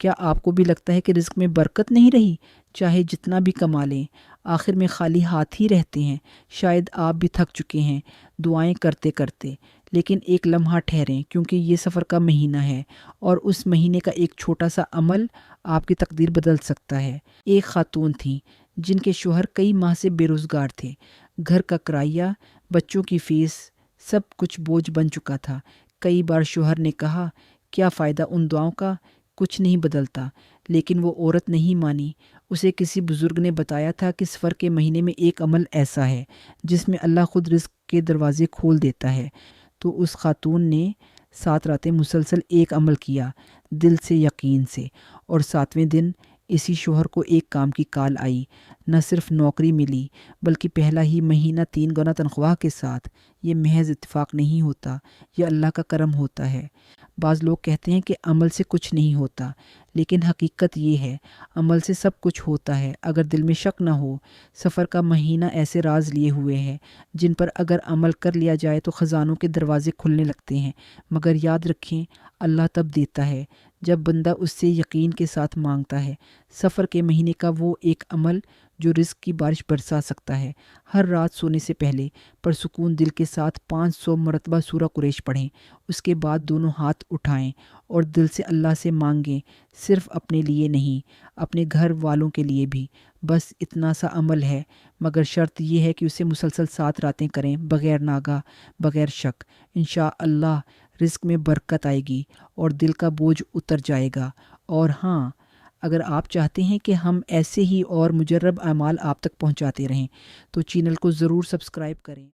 کیا آپ کو بھی لگتا ہے کہ رزق میں برکت نہیں رہی؟ چاہے جتنا بھی کما لیں، آخر میں خالی ہاتھ ہی رہتے ہیں۔ شاید آپ بھی تھک چکے ہیں دعائیں کرتے کرتے، لیکن ایک لمحہ ٹھہریں، کیونکہ یہ سفر کا مہینہ ہے اور اس مہینے کا ایک چھوٹا سا عمل آپ کی تقدیر بدل سکتا ہے۔ ایک خاتون تھیں جن کے شوہر کئی ماہ سے بے روزگار تھے۔ گھر کا کرایہ، بچوں کی فیس، سب کچھ بوجھ بن چکا تھا۔ کئی بار شوہر نے کہا، کیا فائدہ ان دعاؤں کا، کچھ نہیں بدلتا، لیکن وہ عورت نہیں مانی۔ اسے کسی بزرگ نے بتایا تھا کہ سفر کے مہینے میں ایک عمل ایسا ہے جس میں اللہ خود رزق کے دروازے کھول دیتا ہے۔ تو اس خاتون نے 7 راتیں مسلسل ایک عمل کیا، دل سے، یقین سے، اور 7ویں دن اسی شوہر کو ایک کام کی کال آئی۔ نہ صرف نوکری ملی، بلکہ پہلا ہی مہینہ 3 گنا تنخواہ کے ساتھ۔ یہ محض اتفاق نہیں ہوتا، یہ اللہ کا کرم ہوتا ہے۔ بعض لوگ کہتے ہیں کہ عمل سے کچھ نہیں ہوتا، لیکن حقیقت یہ ہے، عمل سے سب کچھ ہوتا ہے۔ اگر دل میں شک نہ ہو، سفر کا مہینہ ایسے راز لیے ہوئے ہے جن پر اگر عمل کر لیا جائے تو خزانوں کے دروازے کھلنے لگتے ہیں۔ مگر یاد رکھیں، اللہ تب دیتا ہے جب بندہ اس سے یقین کے ساتھ مانگتا ہے۔ سفر کے مہینے کا وہ ایک عمل جو رزق کی بارش برسا سکتا ہے۔ ہر رات سونے سے پہلے پرسکون دل کے ساتھ 500 مرتبہ سورہ قریش پڑھیں۔ اس کے بعد دونوں ہاتھ اٹھائیں اور دل سے اللہ سے مانگیں، صرف اپنے لیے نہیں، اپنے گھر والوں کے لیے بھی۔ بس اتنا سا عمل ہے، مگر شرط یہ ہے کہ اسے مسلسل 7 راتیں کریں، بغیر ناگہ، بغیر شک۔ انشاءاللہ رزق میں برکت آئے گی اور دل کا بوجھ اتر جائے گا۔ اور ہاں، اگر آپ چاہتے ہیں کہ ہم ایسے ہی اور مجرب اعمال آپ تک پہنچاتے رہیں تو چینل کو ضرور سبسکرائب کریں۔